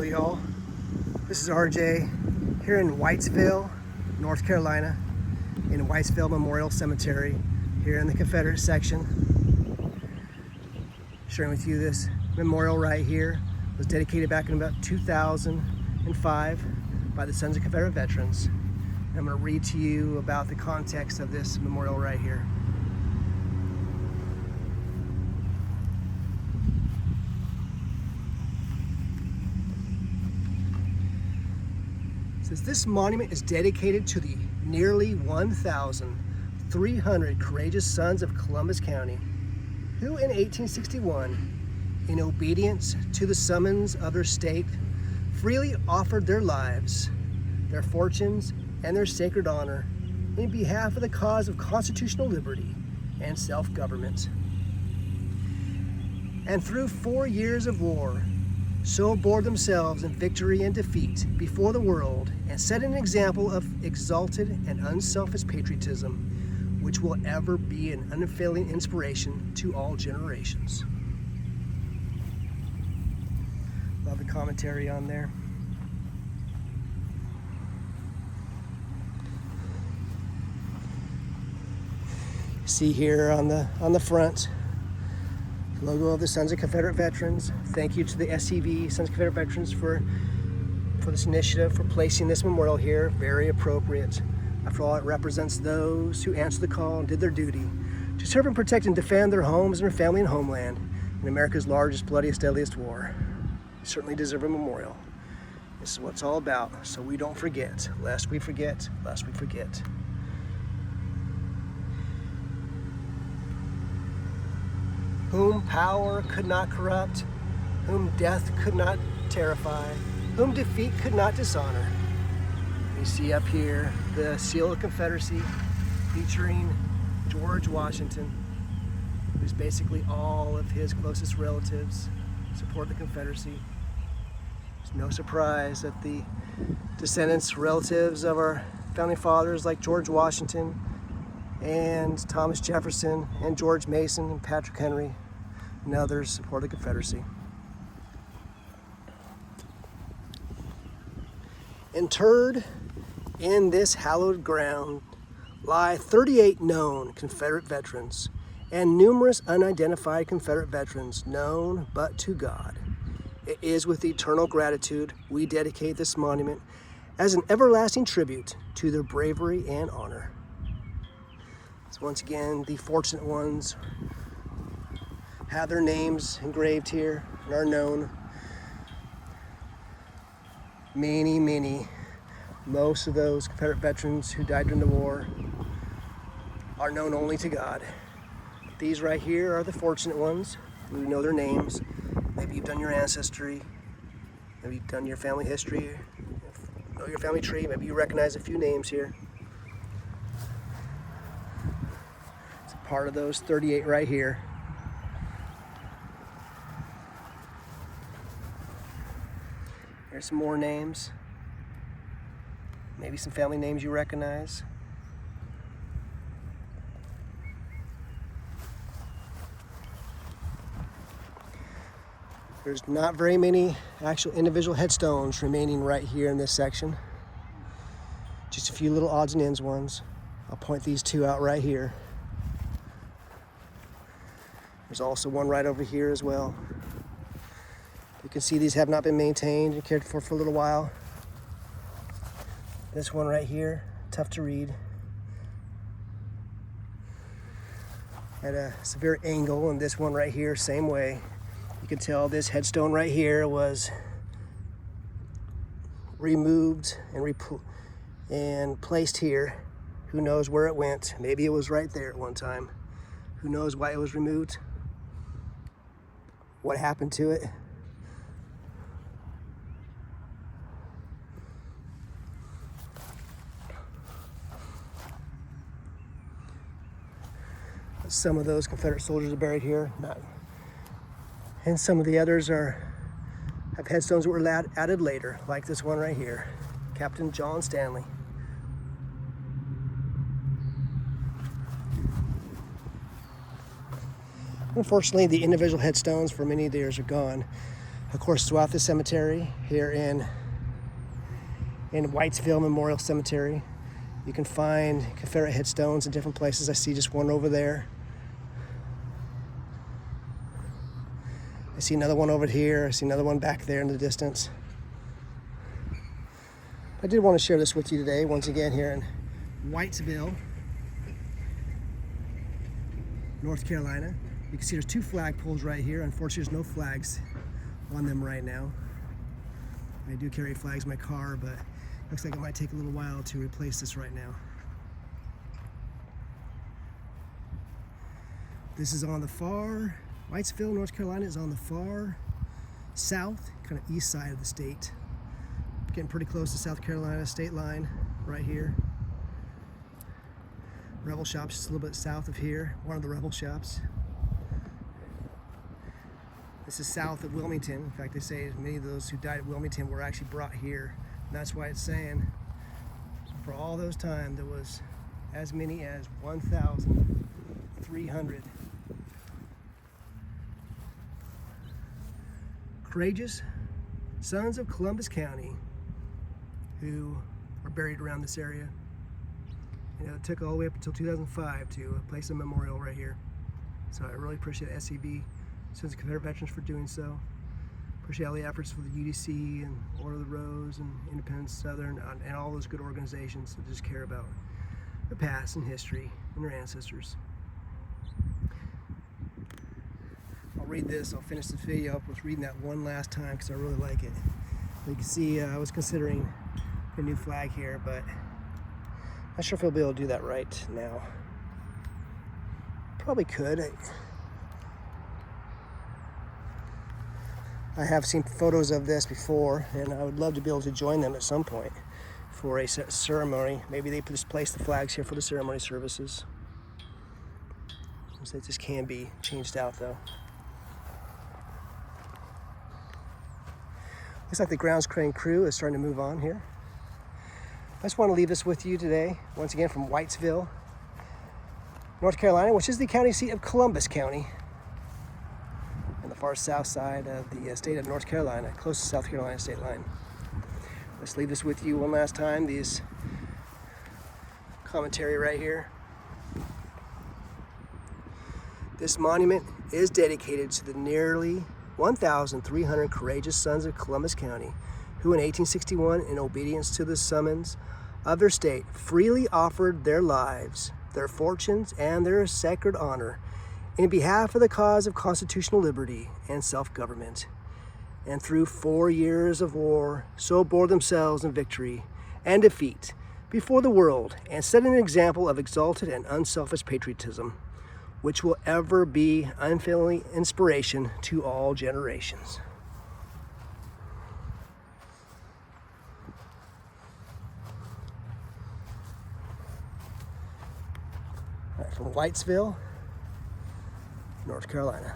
Hello y'all, this is RJ here in Whiteville, North Carolina, in Whiteville Memorial Cemetery here in the Confederate section. Sharing with you this memorial right here. It was dedicated back in about 2005 by the Sons of Confederate Veterans. And I'm going to read to you about the context of this memorial right here. This monument is dedicated to the nearly 1,300 courageous sons of Columbus County who in 1861, in obedience to the summons of their state, freely offered their lives, their fortunes, and their sacred honor in behalf of the cause of constitutional liberty and self-government. And through 4 years of war, so bore themselves in victory and defeat before the world and set an example of exalted and unselfish patriotism, which will ever be an unfailing inspiration to all generations. Love the commentary on there. See here on the front, logo of the Sons of Confederate Veterans. Thank you to the SCV, Sons of Confederate Veterans, for this initiative, for placing this memorial here. Very appropriate. After all, it represents those who answered the call and did their duty to serve and protect and defend their homes and their family and homeland in America's largest, bloodiest, deadliest war. They certainly deserve a memorial. This is what it's all about, so we don't forget, lest we forget, lest we forget. Whom power could not corrupt, whom death could not terrify, whom defeat could not dishonor. You see up here the seal of Confederacy featuring George Washington, who's basically all of his closest relatives support the Confederacy. It's no surprise that the descendants, relatives of our founding fathers like George Washington and Thomas Jefferson and George Mason and Patrick Henry and others support the Confederacy. Interred in this hallowed ground lie 38 known Confederate veterans and numerous unidentified Confederate veterans known but to God. It is with eternal gratitude we dedicate this monument as an everlasting tribute to their bravery and honor. So once again, the fortunate ones have their names engraved here and are known. Most of those Confederate veterans who died during the war are known only to God. These right here are the fortunate ones. We know their names. Maybe you've done your ancestry. Maybe you've done your family history. Know your family tree. Maybe you recognize a few names here. It's a part of those 38 right here. Here's some more names. Maybe some family names you recognize. There's not very many actual individual headstones remaining right here in this section. Just a few little odds and ends ones. I'll point these two out right here. There's also one right over here as well. You can see these have not been maintained and cared for a little while. This one right here, tough to read. At a severe angle, and this one right here, same way. You can tell this headstone right here was removed and placed here. Who knows where it went? Maybe it was right there at one time. Who knows why it was removed? What happened to it? Some of those Confederate soldiers are buried here, and some of the others have headstones that were added later, like this one right here, Captain John Stanley. Unfortunately, the individual headstones for many of theirs are gone. Of course, throughout the cemetery here in Whiteville Memorial Cemetery, you can find Confederate headstones in different places. I see just one over there. I see another one over here. I see another one back there in the distance. I did want to share this with you today, once again here in Whiteville, North Carolina. You can see there's 2 flagpoles right here. Unfortunately, there's no flags on them right now. I do carry flags in my car, but looks like it might take a little while to replace this right now. This is on the far, Whiteville, North Carolina is on the far south, kind of east side of the state. Getting pretty close to South Carolina state line right here. Rebel Shop's just a little bit south of here, one of the Rebel Shops. This is south of Wilmington. In fact, they say many of those who died at Wilmington were actually brought here. And that's why it's saying for all those time there was as many as 1,300 courageous sons of Columbus County who are buried around this area. You know, it took all the way up until 2005 to place a memorial right here. So I really appreciate SCB, Sons of Confederate Veterans, for doing so. Appreciate all the efforts for the UDC and Order of the Rose and Independence Southern and all those good organizations that just care about the past and history and their ancestors. I'll read this. I'll finish this video up with reading that one last time because I really like it. You can see I was considering a new flag here, but not sure if I'll be able to do that right now. Probably could. I have seen photos of this before, and I would love to be able to join them at some point for a ceremony. Maybe they just place the flags here for the ceremony services. So it just can be changed out though. Looks like the grounds crane crew is starting to move on here. I just want to leave this with you today, once again from Whiteville, North Carolina, which is the county seat of Columbus County, on the far south side of the state of North Carolina, close to South Carolina state line. Let's leave this with you one last time, these commentary right here. This monument is dedicated to the nearly 1,300 courageous sons of Columbus County who in 1861, in obedience to the summons of their state, freely offered their lives, their fortunes, and their sacred honor in behalf of the cause of constitutional liberty and self-government, and through 4 years of war, so bore themselves in victory and defeat before the world, and set an example of exalted and unselfish patriotism, which will ever be unfailing inspiration to all generations. From Whiteville, North Carolina.